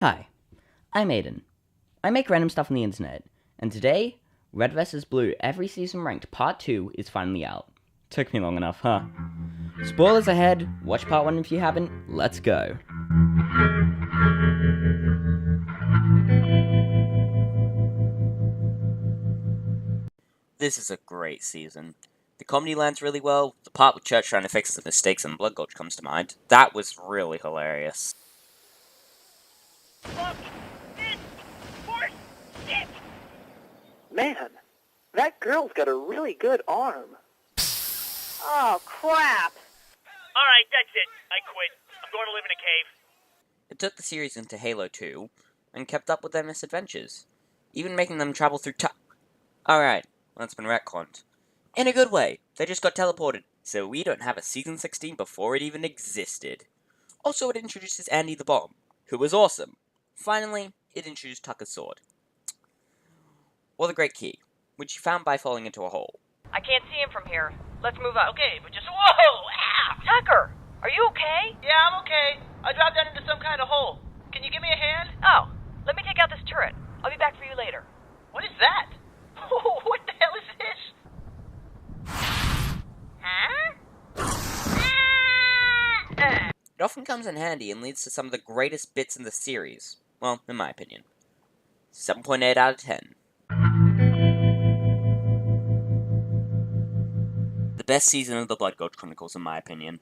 Hi, I'm Aiden. I make random stuff on the internet, and today, Red vs. Blue Every Season Ranked Part 2 is finally out. Took me long enough, huh? Spoilers ahead, watch Part 1 if you haven't, let's go. This is a great season. The comedy lands really well. The part with Church trying to fix the mistakes in Blood Gulch comes to mind. That was really hilarious. Look! This horse shit! Man, that girl's got a really good arm. Oh, crap. Alright, that's it. I quit. I'm going to live in a cave. It took the series into Halo 2, and kept up with their misadventures, even making them travel through Alright, well, that's been retconned. In a good way, they just got teleported, so we don't have a Season 16 before it even existed. Also, it introduces Andy the Bomb, who was awesome. Finally, it introduced Tucker's sword. Or the Great Key, which he found by falling into a hole. I can't see him from here. Let's move out. Okay, but just... Whoa! Ah! Tucker, are you okay? Yeah, I'm okay. I dropped down into some kind of hole. Can you give me a hand? Oh, let me take out this turret. I'll be back for you later. What is that? What the hell is this? Huh? It often comes in handy and leads to some of the greatest bits in the series. Well, in my opinion. 7.8 out of 10. The best season of the Blood Gulch Chronicles, in my opinion.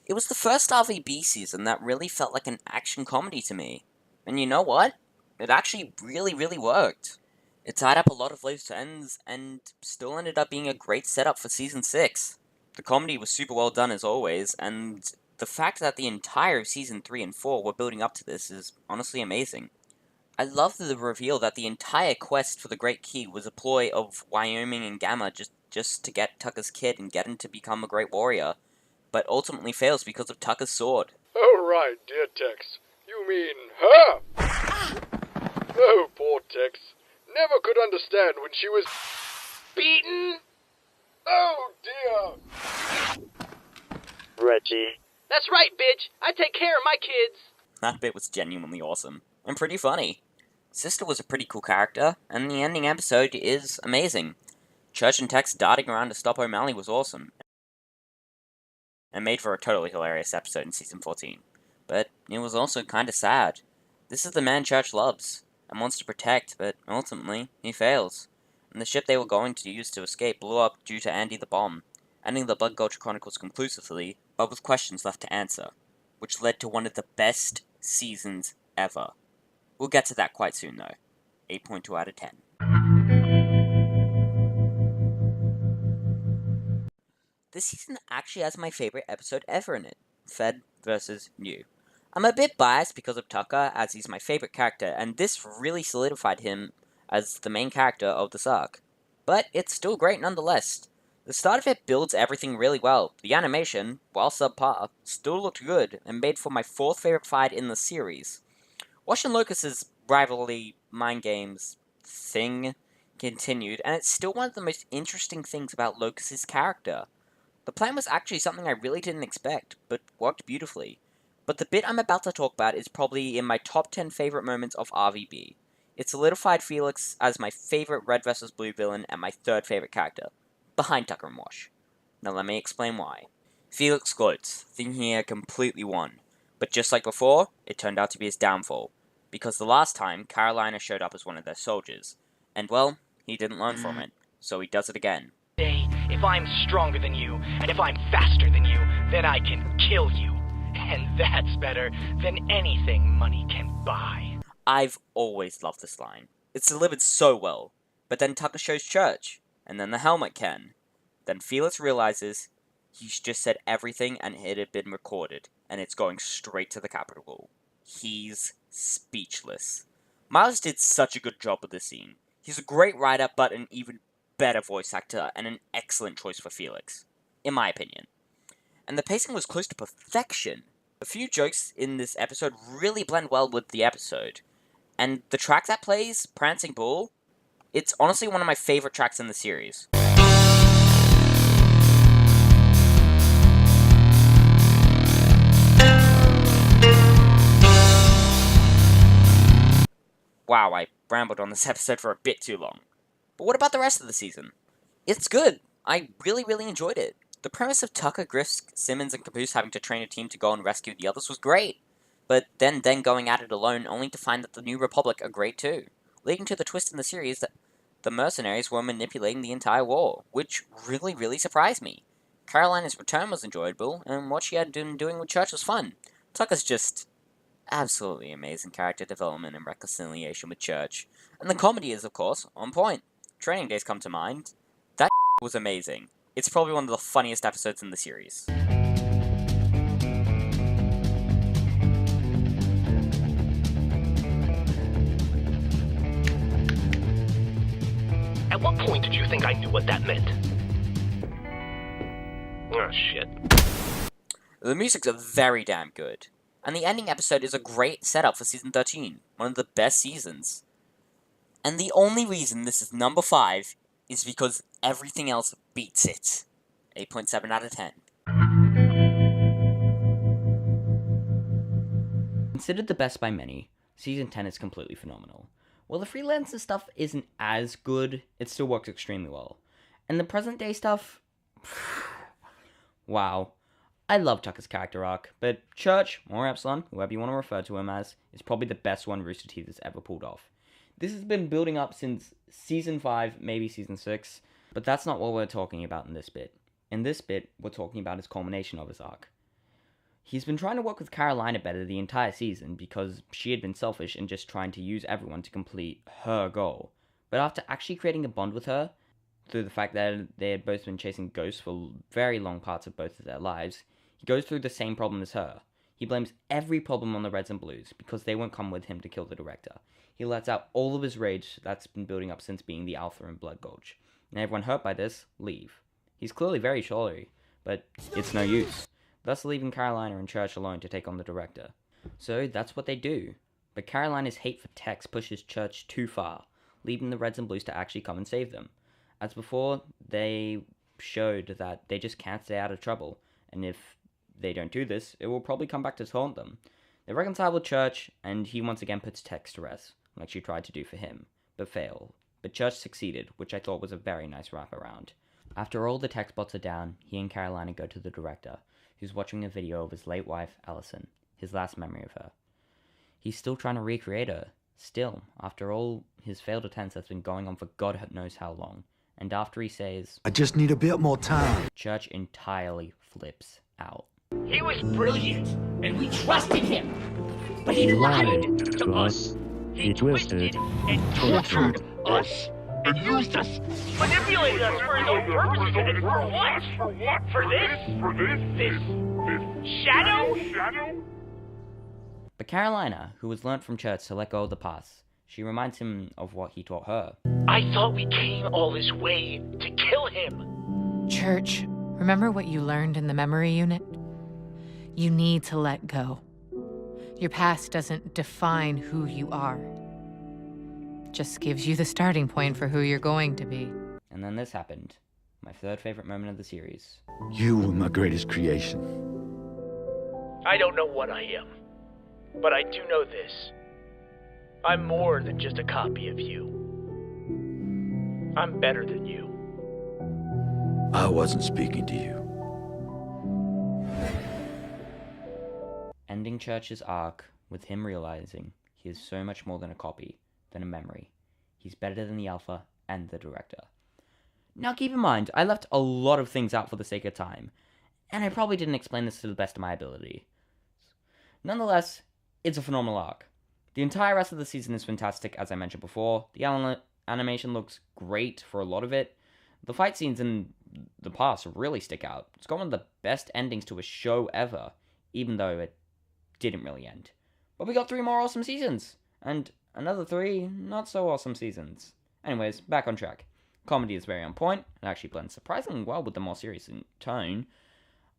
It was the first RVB season that really felt like an action comedy to me. And you know what? It actually really worked. It tied up a lot of loose ends, and still ended up being a great setup for Season 6. The comedy was super well done as always, and the fact that the entire Season 3 and 4 were building up to this is honestly amazing. I love the reveal that the entire quest for the Great Key was a ploy of Wyoming and Gamma just to get Tucker's kid and get him to become a great warrior, but ultimately fails because of Tucker's sword. Oh right, dear Tex. You mean her? Oh, poor Tex. Never could understand when she was beaten. Oh dear. Reggie. That's right, bitch. I take care of my kids. That bit was genuinely awesome, and pretty funny. Sister was a pretty cool character, and the ending episode is amazing. Church and Tex darting around to stop O'Malley was awesome, and made for a totally hilarious episode in Season 14. But it was also kinda sad. This is the man Church loves, and wants to protect, but ultimately, he fails. And the ship they were going to use to escape blew up due to Andy the Bomb, ending the Blood Gulch Chronicles conclusively, but with questions left to answer, which led to one of the best seasons ever. We'll get to that quite soon though. 8.2 out of 10. This season actually has my favorite episode ever in it, Fed vs. New. I'm a bit biased because of Tucker, as he's my favorite character, and this really solidified him as the main character of this arc. But it's still great nonetheless. The start of it builds everything really well. The animation, while subpar, still looked good, and made for my fourth favorite fight in the series. Watching Locust's rivalry mind games thing continued, and it's still one of the most interesting things about Locust's character. The plan was actually something I really didn't expect, but worked beautifully. But the bit I'm about to talk about is probably in my top 10 favorite moments of RVB. It solidified Felix as my favorite Red vs. Blue villain and my third favorite character, behind Tucker and Wash. Now let me explain why. Felix gloats, thinking he had completely won. But just like before, it turned out to be his downfall. Because the last time, Carolina showed up as one of their soldiers. And well, he didn't learn from it, so he does it again. If I'm stronger than you, and if I'm faster than you, then I can kill you. And that's better than anything money can buy. I've always loved this line. It's delivered so well. But then Tucker shows Church, and then the helmet can. Then Felix realizes he's just said everything and it had been recorded, and it's going straight to the Capitol. He's speechless. Miles did such a good job with this scene. He's a great writer, but an even better voice actor, and an excellent choice for Felix, in my opinion. And the pacing was close to perfection. A few jokes in this episode really blend well with the episode. And the track that plays, Prancing Bull, it's honestly one of my favorite tracks in the series. wow, I rambled on this episode for a bit too long. But what about the rest of the season? It's good. I really, really enjoyed it. The premise of Tucker, Griff, Simmons, and Caboose having to train a team to go and rescue the others was great. But then going at it alone, only to find that the New Republic are great too, leading to the twist in the series that the mercenaries were manipulating the entire war, which really, really surprised me. Carolina's return was enjoyable, and what she had been doing with Church was fun. Tucker's just absolutely amazing character development and reconciliation with Church. And the comedy is, of course, on point. Training Days come to mind. That was amazing. It's probably one of the funniest episodes in the series. At what point did you think I knew what that meant? Oh, shit. The music's very damn good. And the ending episode is a great setup for Season 13, one of the best seasons. And the only reason this is number 5 is because everything else beats it. 8.7 out of 10. Considered the best by many, Season 10 is completely phenomenal. While the freelancer stuff isn't as good, it still works extremely well. And the present day stuff... wow. I love Tucker's character arc, but Church, or Epsilon, whoever you want to refer to him as, is probably the best one Rooster Teeth has ever pulled off. This has been building up since Season 5, maybe Season 6, but that's not what we're talking about in this bit. In this bit, we're talking about his culmination of his arc. He's been trying to work with Carolina better the entire season because she had been selfish and just trying to use everyone to complete her goal. But after actually creating a bond with her, through the fact that they had both been chasing ghosts for very long parts of both of their lives, he goes through the same problem as her. He blames every problem on the Reds and Blues because they won't come with him to kill the director. He lets out all of his rage that's been building up since being the Alpha in Blood Gulch. And everyone hurt by this, leave. He's clearly very sorry, but it's no use, thus leaving Carolina and Church alone to take on the director. So that's what they do. But Carolina's hate for Tex pushes Church too far, leaving the Reds and Blues to actually come and save them. As before, they showed that they just can't stay out of trouble, and if they don't do this, it will probably come back to taunt them. They reconcile with Church, and he once again puts Tex to rest, like she tried to do for him, but failed. But Church succeeded, which I thought was a very nice wraparound. After all the Tex bots are down, he and Carolina go to the director, who's watching a video of his late wife, Allison, his last memory of her. He's still trying to recreate her. Still, after all his failed attempts that's been going on for God knows how long. And after he says, I just need a bit more time. Church entirely flips out. He was brilliant, and we trusted him. But he lied to us. He twisted and tortured us and used us. Manipulated us for his own purposes. And for what? For what? For this? For this shadow? But Carolina, who has learnt from Church to let go of the past, she reminds him of what he taught her. I thought we came all this way to kill him. Church, remember what you learned in the memory unit? You need to let go. Your past doesn't define who you are. It just gives you the starting point for who you're going to be. And then this happened. My third favorite moment of the series. You were my greatest creation. I don't know what I am, but I do know this. I'm more than just a copy of you. I'm better than you. I wasn't speaking to you. Ending Church's arc with him realizing he is so much more than a copy, than a memory. He's better than the Alpha and the director. Now keep in mind, I left a lot of things out for the sake of time, and I probably didn't explain this to the best of my ability. Nonetheless, it's a phenomenal arc. The entire rest of the season is fantastic, as I mentioned before. The animation looks great for a lot of it. The fight scenes in the past really stick out. It's got one of the best endings to a show ever, even though it didn't really end. But we got 3 more awesome seasons, and another 3 not so awesome seasons. Anyways, back on track. Comedy is very on point, and actually blends surprisingly well with the more serious tone.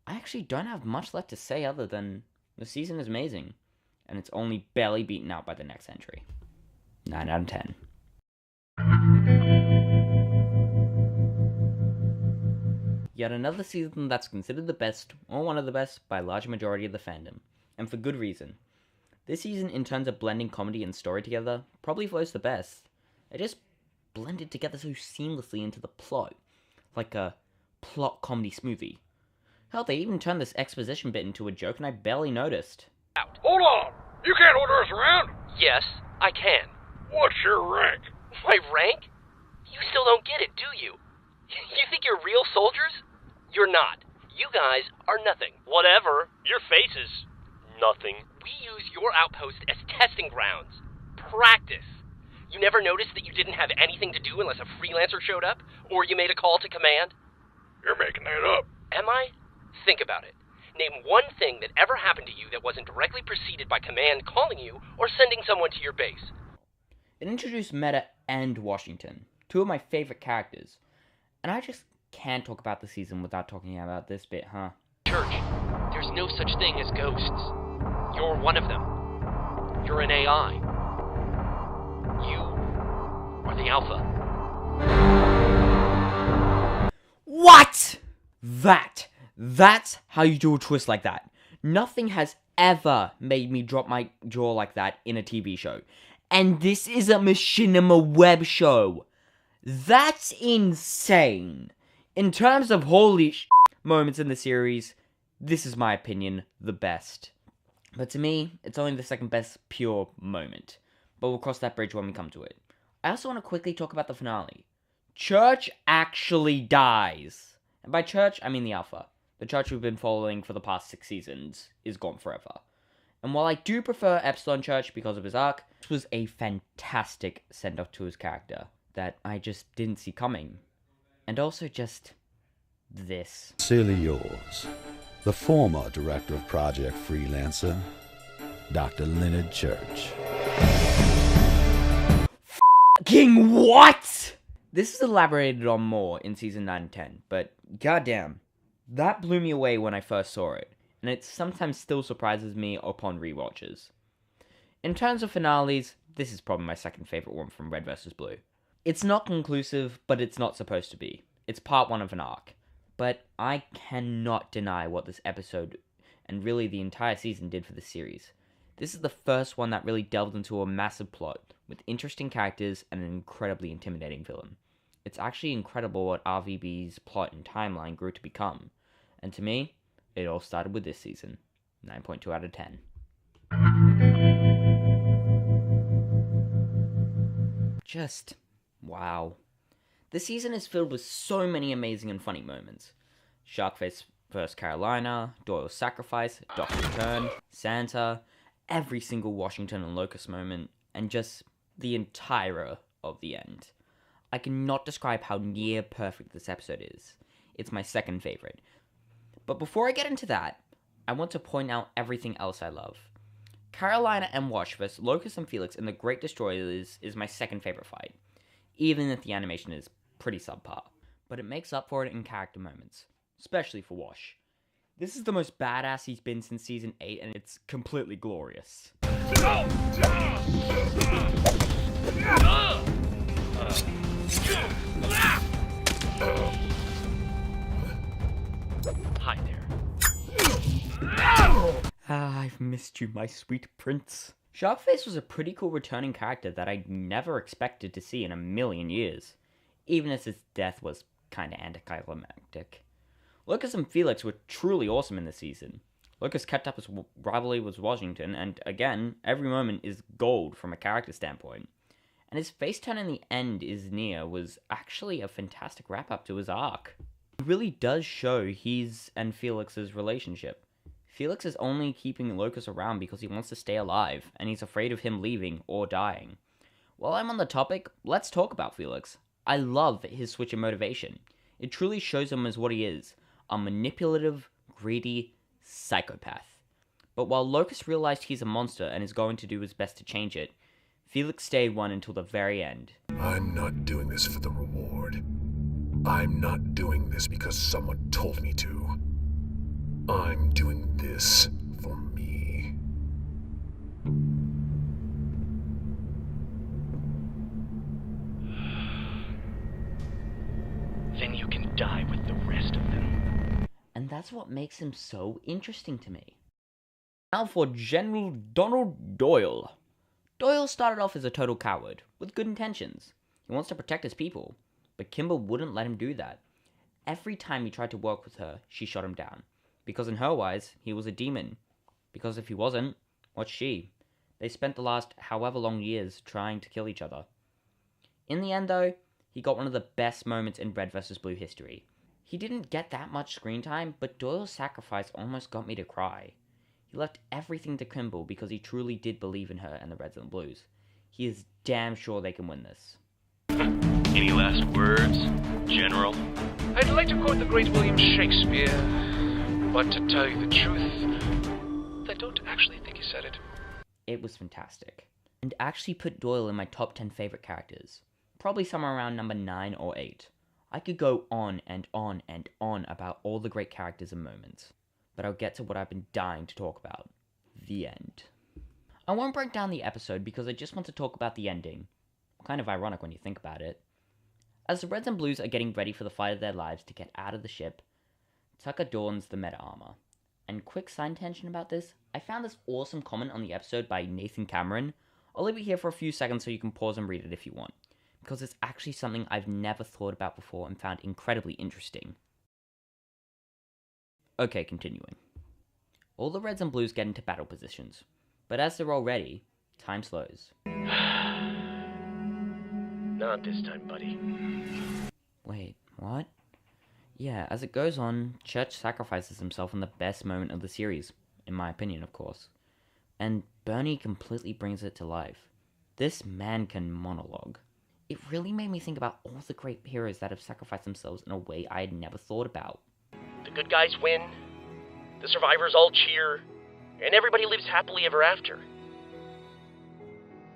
I actually don't have much left to say other than the season is amazing, and it's only barely beaten out by the next entry. 9 out of 10. Yet another season that's considered the best, or one of the best, by a large majority of the fandom, and for good reason. This season, in terms of blending comedy and story together, probably flows the best. It just blended together so seamlessly into the plot, like a plot comedy smoothie. Hell, they even turned this exposition bit into a joke and I barely noticed. Hold on! You can't order us around? Yes, I can. What's your rank? My rank? You still don't get it, do you? You think you're real soldiers? You're not. You guys are nothing. Whatever. Your face is nothing. We use your outpost as testing grounds. Practice. You never noticed that you didn't have anything to do unless a freelancer showed up? Or you made a call to command? You're making that up. Am I? Think about it. Name one thing that ever happened to you that wasn't directly preceded by command calling you or sending someone to your base. It introduced Meta and Washington, two of my favorite characters. And I just can't talk about the season without talking about this bit, huh? Church, there's no such thing as ghosts. You're one of them. You're an AI. You are the Alpha. What? That's how you do a twist like that. Nothing has ever made me drop my jaw like that in a TV show. And this is a machinima web show. That's insane. In terms of holy moments in the series, this is my opinion, the best. But to me, it's only the second best pure moment. But we'll cross that bridge when we come to it. I also want to quickly talk about the finale. Church actually dies. And by Church, I mean the Alpha. The Church we've been following for the past 6 seasons is gone forever. And while I do prefer Epsilon Church because of his arc, this was a fantastic send-off to his character that I just didn't see coming. And also just this. Sincerely yours, the former director of Project Freelancer, Dr. Leonard Church. Fucking what? This is elaborated on more in season 9 and 10, but goddamn, that blew me away when I first saw it, and it sometimes still surprises me upon rewatches. In terms of finales, this is probably my second favorite one from Red vs. Blue. It's not conclusive, but it's not supposed to be. It's part 1 of an arc. But I cannot deny what this episode, and really the entire season, did for the series. This is the first one that really delved into a massive plot, with interesting characters and an incredibly intimidating villain. It's actually incredible what RVB's plot and timeline grew to become. And to me, it all started with this season. 9.2 out of 10. Just, wow. This season is filled with so many amazing and funny moments. Sharkface vs. Carolina, Doyle's sacrifice, Doc's return, Santa, every single Washington and Locust moment, and just the entire of the end. I cannot describe how near perfect this episode is. It's my second favorite. But before I get into that, I want to point out everything else I love. Carolina and Wash vs. Locust and Felix in The Great Destroyers is my second favorite fight, even if the animation is pretty subpar. But it makes up for it in character moments, especially for Wash. This is the most badass he's been since season 8, and it's completely glorious. Hi there. I've missed you, my sweet prince. Sharkface was a pretty cool returning character that I never expected to see in a million years, even as his death was kinda anticlimactic. Lucas and Felix were truly awesome in this season. Lucas kept up his rivalry with Washington, and again, every moment is gold from a character standpoint. And his face turn in the end is near was actually a fantastic wrap-up to his arc. It really does show his and Felix's relationship. Felix is only keeping Lucas around because he wants to stay alive, and he's afraid of him leaving or dying. While I'm on the topic, let's talk about Felix. I love his switch in motivation. It truly shows him as what he is, a manipulative, greedy psychopath. But while Locust realized he's a monster and is going to do his best to change it, Felix stayed one until the very end. I'm not doing this for the reward. I'm not doing this because someone told me to. I'm doing this for me. Then you can die with the rest of them. And that's what makes him so interesting to me. Now for General Donald Doyle. Doyle started off as a total coward, with good intentions. He wants to protect his people, but Kimber wouldn't let him do that. Every time he tried to work with her, she shot him down. Because in her eyes, he was a demon. Because if he wasn't, what's she? They spent the last however long years trying to kill each other. In the end though, he got one of the best moments in Red vs. Blue history. He didn't get that much screen time, but Doyle's sacrifice almost got me to cry. He left everything to Kimball because he truly did believe in her and the Reds and Blues. He is damn sure they can win this. Any last words, General? I'd like to quote the great William Shakespeare, but to tell you the truth, I don't actually think he said it. It was fantastic, and actually put Doyle in my top 10 favorite characters, probably somewhere around number 9 or 8. I could go on and on and on about all the great characters and moments, but I'll get to what I've been dying to talk about. The end. I won't break down the episode because I just want to talk about the ending. Kind of ironic when you think about it. As the Reds and Blues are getting ready for the fight of their lives to get out of the ship, Tucker dons the meta armor. And quick side tangent about this, I found this awesome comment on the episode by Nathan Cameron. I'll leave it here for a few seconds so you can pause and read it if you want, because it's actually something I've never thought about before and found incredibly interesting. Okay, continuing. All the Reds and Blues get into battle positions, but as they're all ready, time slows. Not this time, buddy. Wait, what? Yeah, as it goes on, Church sacrifices himself in the best moment of the series, in my opinion, of course. And Bernie completely brings it to life. This man can monologue. It really made me think about all the great heroes that have sacrificed themselves in a way I had never thought about. The good guys win, the survivors all cheer, and everybody lives happily ever after.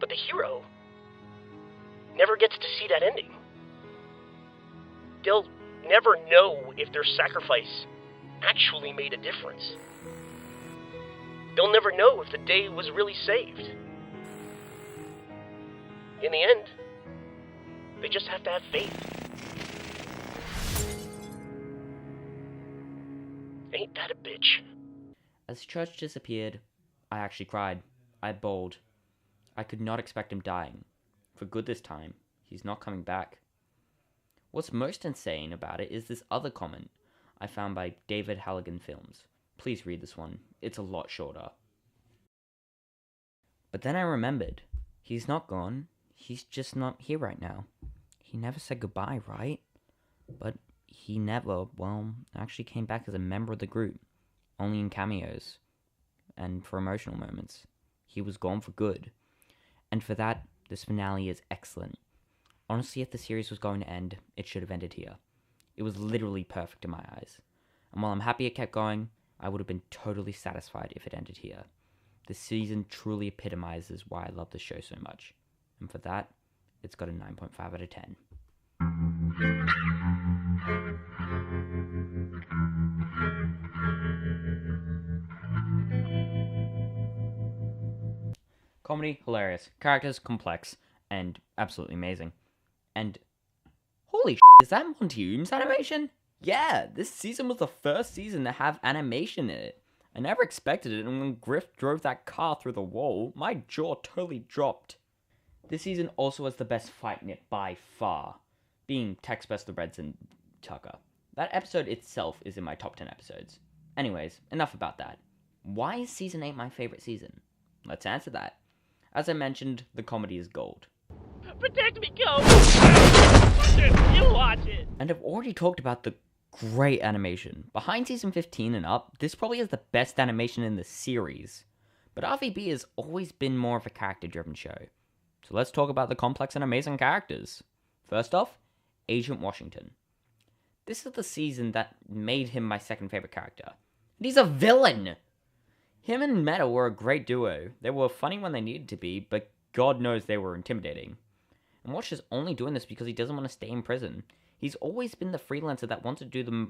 But the hero never gets to see that ending. They'll never know if their sacrifice actually made a difference. They'll never know if the day was really saved. In the end, they just have to have faith. Ain't that a bitch? As Church disappeared, I actually cried. I bawled. I could not expect him dying. For good this time. He's not coming back. What's most insane about it is this other comment I found by David Halligan Films. Please read this one. It's a lot shorter. But then I remembered. He's not gone. He's just not here right now. He never said goodbye, right? But he never, actually came back as a member of the group. Only in cameos. And for emotional moments. He was gone for good. And for that, this finale is excellent. Honestly, if the series was going to end, it should have ended here. It was literally perfect in my eyes. And while I'm happy it kept going, I would have been totally satisfied if it ended here. This season truly epitomizes why I love this show so much. And for that, it's got a 9.5 out of 10. Comedy, hilarious. Characters, complex. And absolutely amazing. And holy shit, is that Monty animation? Yeah, this season was the first season to have animation in it. I never expected it, and when Griff drove that car through the wall, my jaw totally dropped. This season also has the best fight in it by far, being Tex vs. the Reds and Tucker. That episode itself is in my top 10 episodes. Anyways, enough about that. Why is season 8 my favorite season? Let's answer that. As I mentioned, the comedy is gold. Protect me, Go! You watch it! And I've already talked about the great animation. Behind season 15 and up, this probably is the best animation in the series. But RVB has always been more of a character-driven show. So let's talk about the complex and amazing characters. First off, Agent Washington. This is the season that made him my second favorite character. And he's a villain! Him and Meta were a great duo. They were funny when they needed to be, but God knows they were intimidating. And Wash is only doing this because he doesn't want to stay in prison. He's always been the freelancer that wants to do the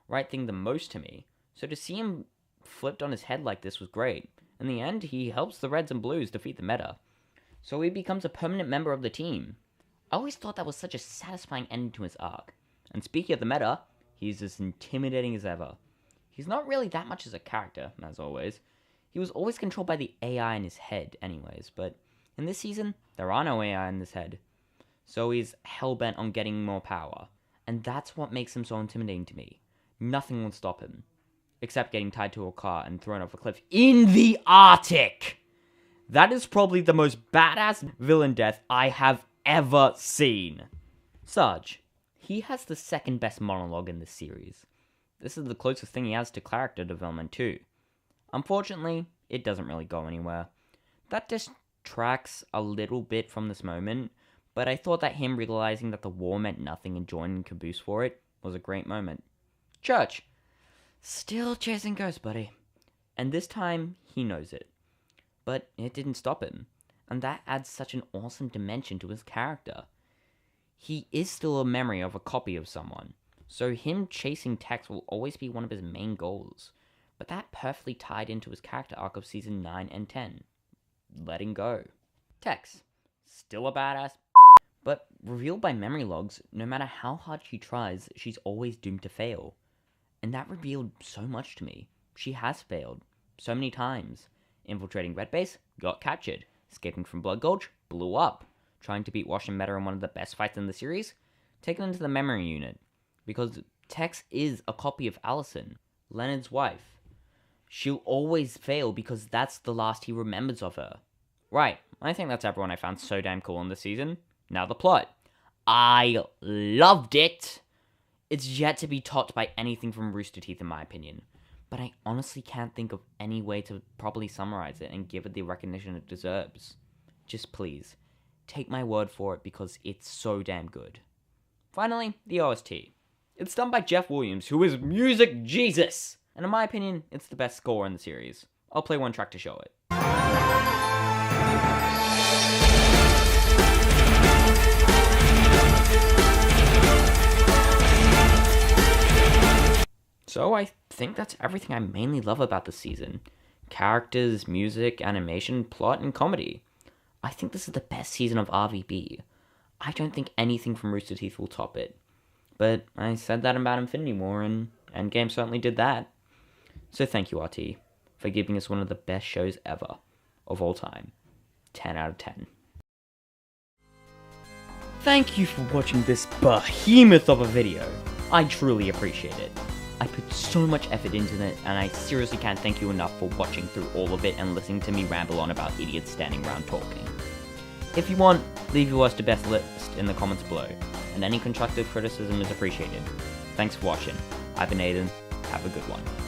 right thing the most to me. So to see him flipped on his head like this was great. In the end, he helps the Reds and Blues defeat the Meta. So he becomes a permanent member of the team. I always thought that was such a satisfying ending to his arc. And speaking of the Meta, he's as intimidating as ever. He's not really that much as a character, as always. He was always controlled by the AI in his head anyways, but in this season, there are no AI in his head. So he's hell-bent on getting more power. And that's what makes him so intimidating to me. Nothing will stop him. Except getting tied to a car and thrown off a cliff in the Arctic! That is probably the most badass villain death I have ever seen. Sarge. He has the second best monologue in this series. This is the closest thing he has to character development too. Unfortunately, it doesn't really go anywhere. That distracts a little bit from this moment, but I thought that him realizing that the war meant nothing and joining Caboose for it was a great moment. Church. Still chasing ghosts, buddy. And this time, he knows it. But it didn't stop him, and that adds such an awesome dimension to his character. He is still a memory of a copy of someone, so him chasing Tex will always be one of his main goals. But that perfectly tied into his character arc of season 9 and 10. Letting go. Tex. Still a badass, but revealed by memory logs, no matter how hard she tries, she's always doomed to fail. And that revealed so much to me. She has failed. So many times. Infiltrating Red Base, got captured. Escaping from Blood Gulch, blew up. Trying to beat Wash and Meta in one of the best fights in the series, taken into the memory unit. Because Tex is a copy of Allison, Leonard's wife. She'll always fail because that's the last he remembers of her. Right, I think that's everyone I found so damn cool in this season. Now the plot. I loved it! It's yet to be topped by anything from Rooster Teeth in my opinion. But I honestly can't think of any way to properly summarize it and give it the recognition it deserves. Just please, take my word for it because it's so damn good. Finally, the OST. It's done by Jeff Williams, who is music Jesus! And in my opinion, it's the best score in the series. I'll play one track to show it. So I think that's everything I mainly love about this season. Characters, music, animation, plot, and comedy. I think this is the best season of RVB. I don't think anything from Rooster Teeth will top it. But I said that about Infinity War, and Endgame certainly did that. So thank you, RT, for giving us one of the best shows ever, of all time. 10 out of 10. Thank you for watching this behemoth of a video. I truly appreciate it. I put so much effort into it, and I seriously can't thank you enough for watching through all of it and listening to me ramble on about idiots standing around talking. If you want, leave your worst to best list in the comments below, and any constructive criticism is appreciated. Thanks for watching. I've been Aiden. Have a good one.